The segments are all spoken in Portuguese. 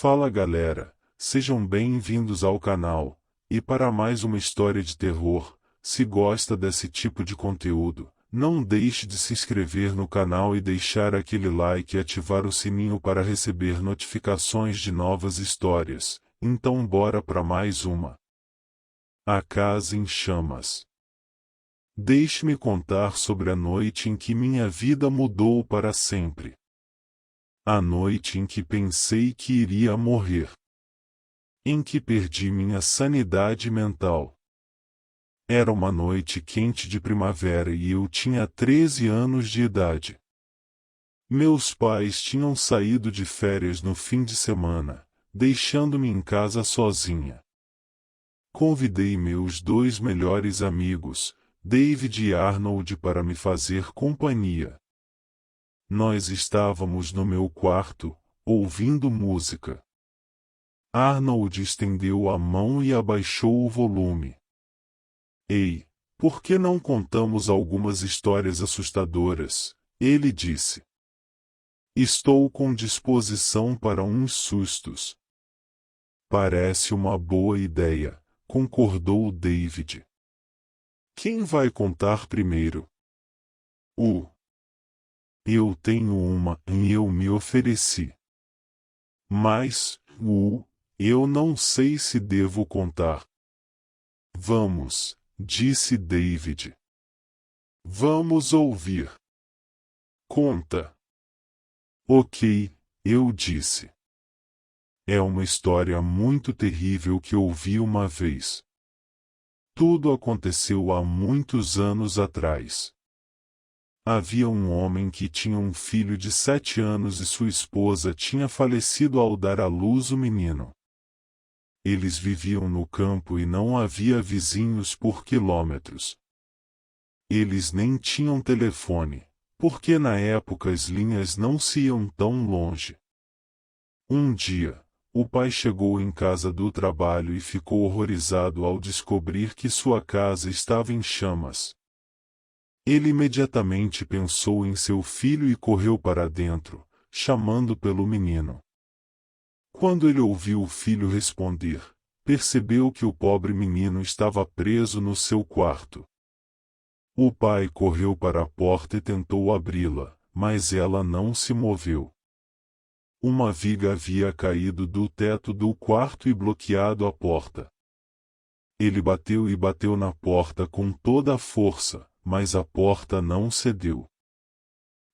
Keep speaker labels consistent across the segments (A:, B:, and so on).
A: Fala galera, sejam bem-vindos ao canal, e para mais uma história de terror. Se gosta desse tipo de conteúdo, não deixe de se inscrever no canal e deixar aquele like e ativar o sininho para receber notificações de novas histórias. Então bora para mais uma. A Casa em Chamas. Deixe-me contar sobre a noite em que minha vida mudou para sempre. A noite em que pensei que iria morrer. Em que perdi minha sanidade mental. Era uma noite quente de primavera e eu tinha 13 anos de idade. Meus pais tinham saído de férias no fim de semana, deixando-me em casa sozinha. Convidei meus dois melhores amigos, David e Arnold, para me fazer companhia. Nós estávamos no meu quarto, ouvindo música. Arnold estendeu a mão e abaixou o volume. Ei, por que não contamos algumas histórias assustadoras? Ele disse. Estou com disposição para uns sustos. Parece uma boa ideia, concordou David. Quem vai contar primeiro? Eu tenho uma e eu me ofereci. Mas, eu não sei se devo contar. Vamos, disse David. Vamos ouvir. Conta. Ok, eu disse. É uma história muito terrível que ouvi uma vez. Tudo aconteceu há muitos anos atrás. Havia um homem que tinha um filho de 7 anos e sua esposa tinha falecido ao dar à luz o menino. Eles viviam no campo e não havia vizinhos por quilômetros. Eles nem tinham telefone, porque na época as linhas não se iam tão longe. Um dia, o pai chegou em casa do trabalho e ficou horrorizado ao descobrir que sua casa estava em chamas. Ele imediatamente pensou em seu filho e correu para dentro, chamando pelo menino. Quando ele ouviu o filho responder, percebeu que o pobre menino estava preso no seu quarto. O pai correu para a porta e tentou abri-la, mas ela não se moveu. Uma viga havia caído do teto do quarto e bloqueado a porta. Ele bateu e bateu na porta com toda a força, mas a porta não cedeu.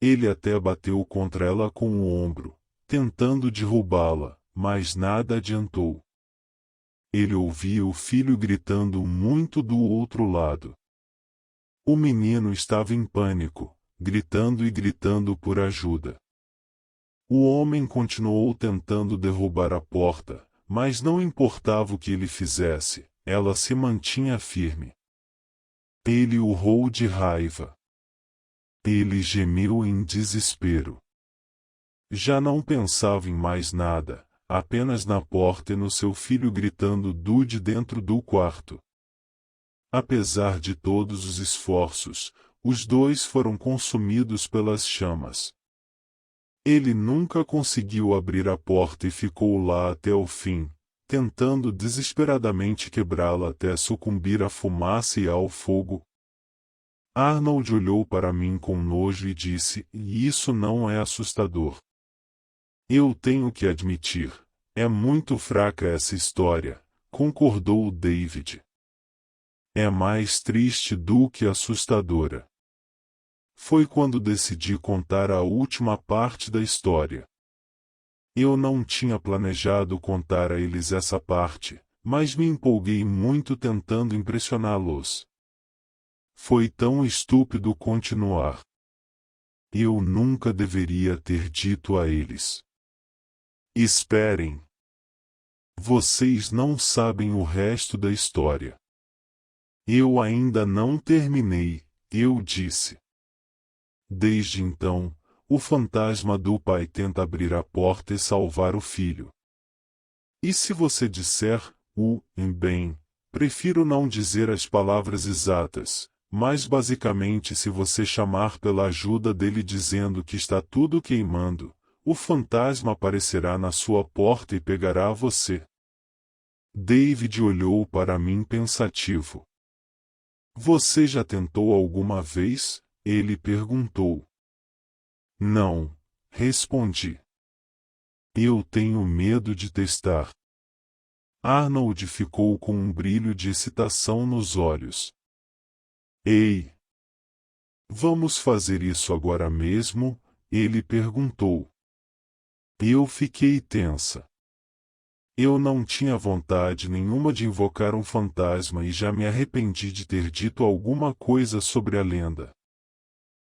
A: Ele até bateu contra ela com o ombro, tentando derrubá-la, mas nada adiantou. Ele ouvia o filho gritando muito do outro lado. O menino estava em pânico, gritando e gritando por ajuda. O homem continuou tentando derrubar a porta, mas não importava o que ele fizesse, ela se mantinha firme. Ele urrou de raiva. Ele gemeu em desespero. Já não pensava em mais nada, apenas na porta e no seu filho gritando de dentro do quarto. Apesar de todos os esforços, os dois foram consumidos pelas chamas. Ele nunca conseguiu abrir a porta e ficou lá até o fim, tentando desesperadamente quebrá-la até sucumbir à fumaça e ao fogo. Arnold olhou para mim com nojo e disse: "Isso não é assustador." Eu tenho que admitir, é muito fraca essa história, concordou David. É mais triste do que assustadora. Foi quando decidi contar a última parte da história. Eu não tinha planejado contar a eles essa parte, mas me empolguei muito tentando impressioná-los. Foi tão estúpido continuar. Eu nunca deveria ter dito a eles. Esperem. Vocês não sabem o resto da história. Eu ainda não terminei, eu disse. Desde então, o fantasma do pai tenta abrir a porta e salvar o filho. E se você disser, bem, prefiro não dizer as palavras exatas, mas basicamente se você chamar pela ajuda dele dizendo que está tudo queimando, o fantasma aparecerá na sua porta e pegará você. David olhou para mim pensativo. Você já tentou alguma vez? Ele perguntou. Não, respondi. Eu tenho medo de testar. Arnold ficou com um brilho de excitação nos olhos. Ei! Vamos fazer isso agora mesmo? Ele perguntou. Eu fiquei tensa. Eu não tinha vontade nenhuma de invocar um fantasma e já me arrependi de ter dito alguma coisa sobre a lenda.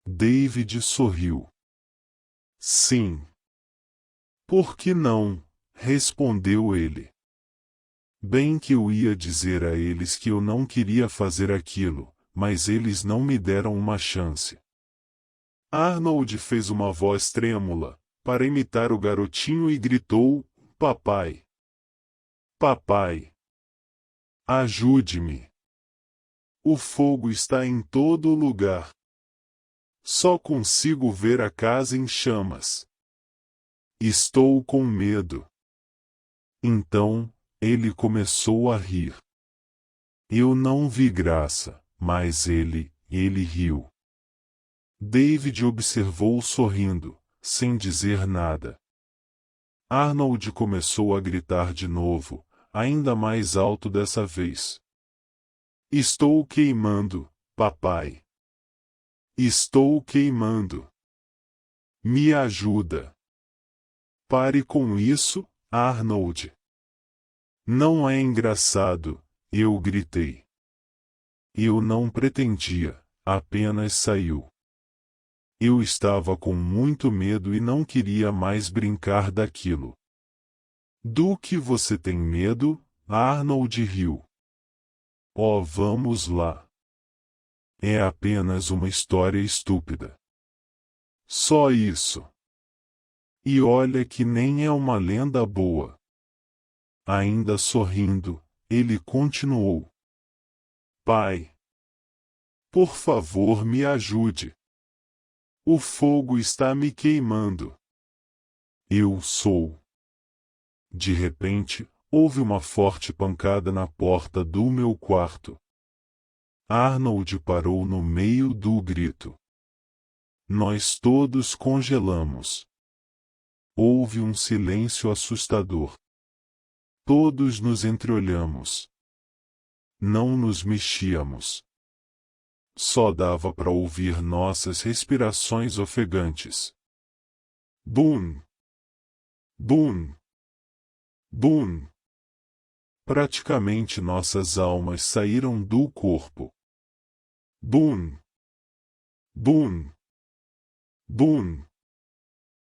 A: David sorriu. Sim. Por que não? Respondeu ele. Bem que eu ia dizer a eles que eu não queria fazer aquilo, mas eles não me deram uma chance. Arnold fez uma voz trêmula, para imitar o garotinho e gritou, Papai! Papai! Ajude-me! O fogo está em todo lugar. Só consigo ver a casa em chamas. Estou com medo. Então, ele começou a rir. Eu não vi graça, mas ele riu. David observou sorrindo, sem dizer nada. Arnold começou a gritar de novo, ainda mais alto dessa vez. Estou queimando, papai. Estou queimando. Me ajuda. Pare com isso, Arnold. Não é engraçado, eu gritei. Eu não pretendia, apenas saiu. Eu estava com muito medo e não queria mais brincar daquilo. Do que você tem medo? Arnold riu. Oh, vamos lá. É apenas uma história estúpida. Só isso. E olha que nem é uma lenda boa. Ainda sorrindo, ele continuou. Pai. Por favor, me ajude. O fogo está me queimando. Eu sou. De repente, houve uma forte pancada na porta do meu quarto. Arnold parou no meio do grito. Nós todos congelamos. Houve um silêncio assustador. Todos nos entreolhamos. Não nos mexíamos. Só dava para ouvir nossas respirações ofegantes. Bum! Bum! Bum! Praticamente nossas almas saíram do corpo. Bum! Bum! Bum!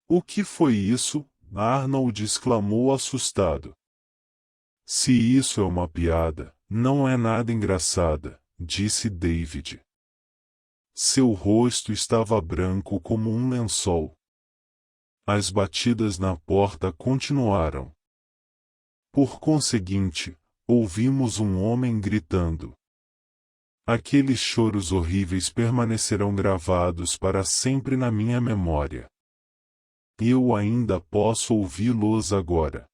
A: O que foi isso? Arnold exclamou assustado. Se isso é uma piada, não é nada engraçada, disse David. Seu rosto estava branco como um lençol. As batidas na porta continuaram. Por conseguinte, ouvimos um homem gritando. Aqueles choros horríveis permanecerão gravados para sempre na minha memória. Eu ainda posso ouvi-los agora.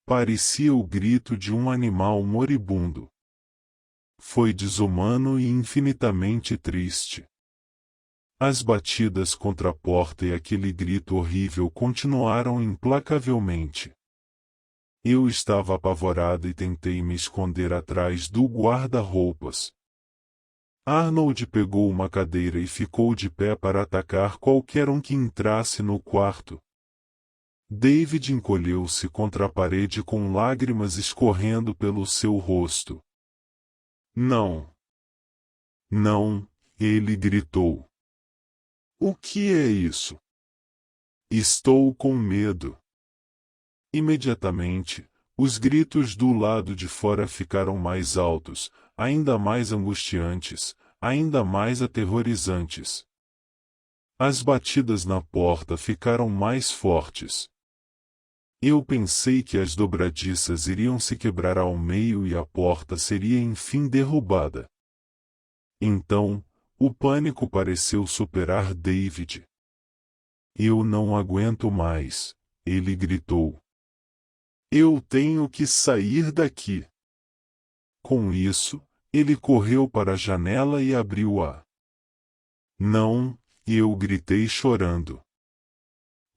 A: Parecia o grito de um animal moribundo. Foi desumano e infinitamente triste. As batidas contra a porta e aquele grito horrível continuaram implacavelmente. Eu estava apavorado e tentei me esconder atrás do guarda-roupas. Arnold pegou uma cadeira e ficou de pé para atacar qualquer um que entrasse no quarto. David encolheu-se contra a parede com lágrimas escorrendo pelo seu rosto. Não! Não! Ele gritou. O que é isso? Estou com medo. Imediatamente, os gritos do lado de fora ficaram mais altos, ainda mais angustiantes, ainda mais aterrorizantes. As batidas na porta ficaram mais fortes. Eu pensei que as dobradiças iriam se quebrar ao meio e a porta seria enfim derrubada. Então, o pânico pareceu superar David. Eu não aguento mais, ele gritou. Eu tenho que sair daqui. Com isso, ele correu para a janela e abriu-a. Não, eu gritei chorando.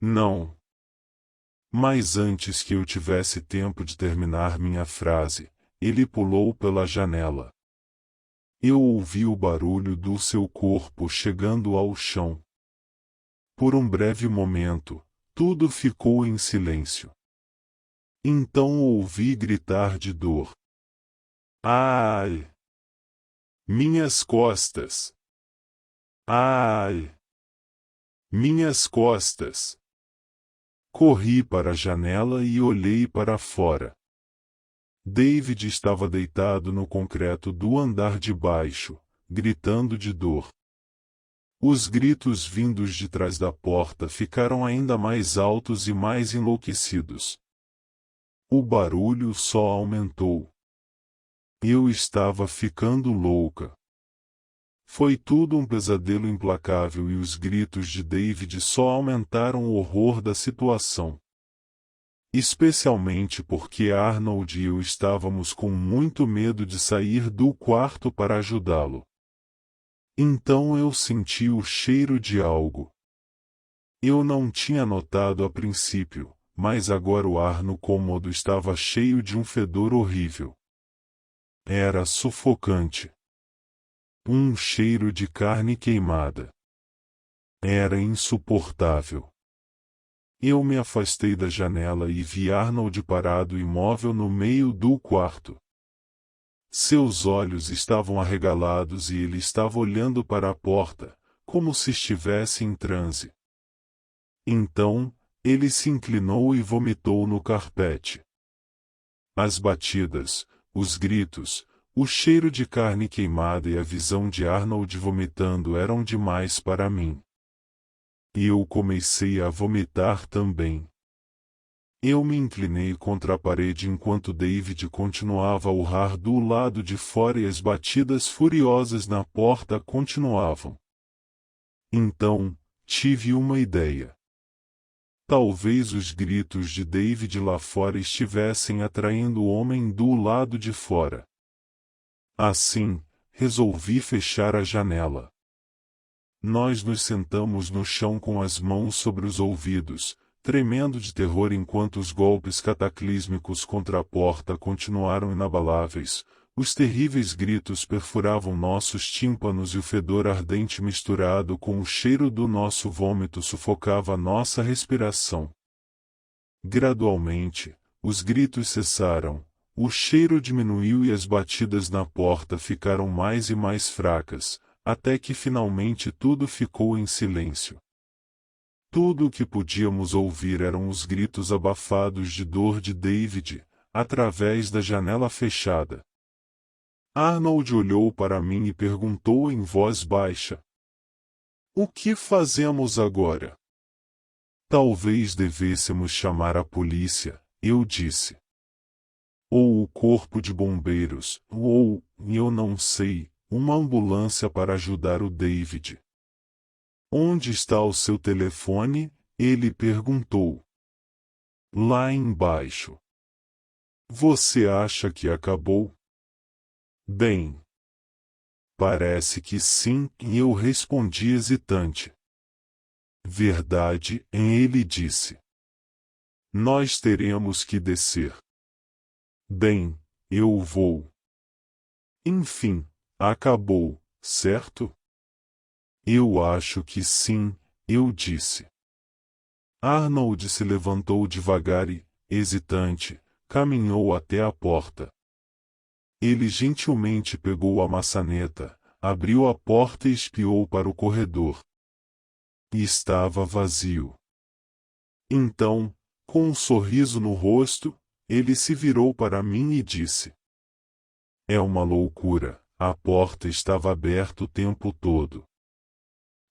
A: Não. Mas antes que eu tivesse tempo de terminar minha frase, ele pulou pela janela. Eu ouvi o barulho do seu corpo chegando ao chão. Por um breve momento, tudo ficou em silêncio. Então ouvi gritar de dor. Ai! Minhas costas! Ai! Minhas costas! Corri para a janela e olhei para fora. David estava deitado no concreto do andar de baixo, gritando de dor. Os gritos vindos de trás da porta ficaram ainda mais altos e mais enlouquecidos. O barulho só aumentou. Eu estava ficando louca. Foi tudo um pesadelo implacável e os gritos de David só aumentaram o horror da situação. Especialmente porque Arnold e eu estávamos com muito medo de sair do quarto para ajudá-lo. Então eu senti o cheiro de algo. Eu não tinha notado a princípio, mas agora o ar no cômodo estava cheio de um fedor horrível. Era sufocante. Um cheiro de carne queimada. Era insuportável. Eu me afastei da janela e vi Arnold parado imóvel no meio do quarto. Seus olhos estavam arregalados e ele estava olhando para a porta, como se estivesse em transe. Então, ele se inclinou e vomitou no carpete. As batidas, os gritos, o cheiro de carne queimada e a visão de Arnold vomitando eram demais para mim. E eu comecei a vomitar também. Eu me inclinei contra a parede enquanto David continuava a urrar do lado de fora e as batidas furiosas na porta continuavam. Então, tive uma ideia. Talvez os gritos de David lá fora estivessem atraindo o homem do lado de fora. Assim, resolvi fechar a janela. Nós nos sentamos no chão com as mãos sobre os ouvidos, tremendo de terror enquanto os golpes cataclísmicos contra a porta continuaram inabaláveis. Os terríveis gritos perfuravam nossos tímpanos e o fedor ardente misturado com o cheiro do nosso vômito sufocava nossa respiração. Gradualmente, os gritos cessaram, o cheiro diminuiu e as batidas na porta ficaram mais e mais fracas, até que finalmente tudo ficou em silêncio. Tudo o que podíamos ouvir eram os gritos abafados de dor de David, através da janela fechada. Arnold olhou para mim e perguntou em voz baixa: "O que fazemos agora?" "Talvez devêssemos chamar a polícia", eu disse. "Ou o corpo de bombeiros, ou, eu não sei, uma ambulância para ajudar o David." "Onde está o seu telefone?" ele perguntou. "Lá embaixo." "Você acha que acabou?" "Bem, parece que sim", e eu respondi hesitante. "Verdade", ele disse. "Nós teremos que descer." "Bem, eu vou." "Enfim, acabou, certo?" "Eu acho que sim", eu disse. Arnold se levantou devagar e, hesitante, caminhou até a porta. Ele gentilmente pegou a maçaneta, abriu a porta e espiou para o corredor. Estava vazio. Então, com um sorriso no rosto, ele se virou para mim e disse: "É uma loucura, a porta estava aberta o tempo todo.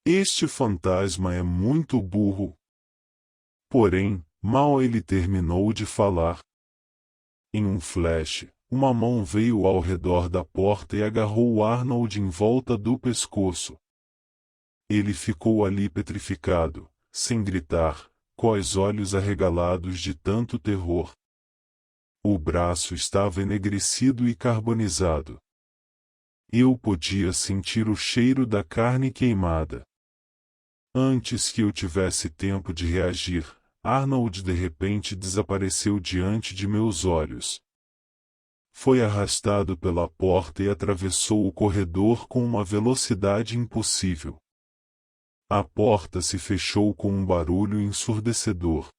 A: Este fantasma é muito burro." Porém, mal ele terminou de falar, em um flash, uma mão veio ao redor da porta e agarrou Arnold em volta do pescoço. Ele ficou ali petrificado, sem gritar, com os olhos arregalados de tanto terror. O braço estava enegrecido e carbonizado. Eu podia sentir o cheiro da carne queimada. Antes que eu tivesse tempo de reagir, Arnold de repente desapareceu diante de meus olhos. Foi arrastado pela porta e atravessou o corredor com uma velocidade impossível. A porta se fechou com um barulho ensurdecedor.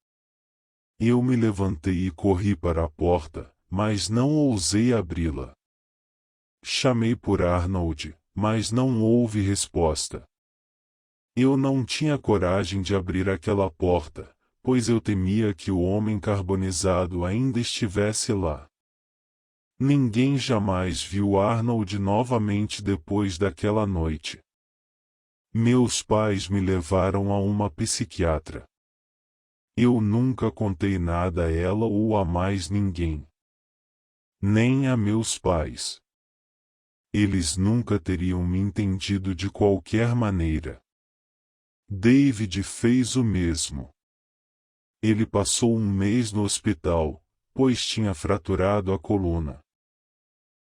A: Eu me levantei e corri para a porta, mas não ousei abri-la. Chamei por Arnold, mas não houve resposta. Eu não tinha coragem de abrir aquela porta, pois eu temia que o homem carbonizado ainda estivesse lá. Ninguém jamais viu Arnold novamente depois daquela noite. Meus pais me levaram a uma psiquiatra. Eu nunca contei nada a ela ou a mais ninguém. Nem a meus pais. Eles nunca teriam me entendido de qualquer maneira. David fez o mesmo. Ele passou um mês no hospital, pois tinha fraturado a coluna.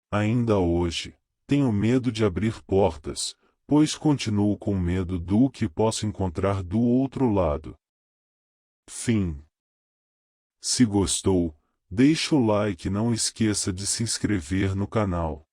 A: Ainda hoje, tenho medo de abrir portas, pois continuo com medo do que posso encontrar do outro lado. Fim. Se gostou, deixa o like e não esqueça de se inscrever no canal.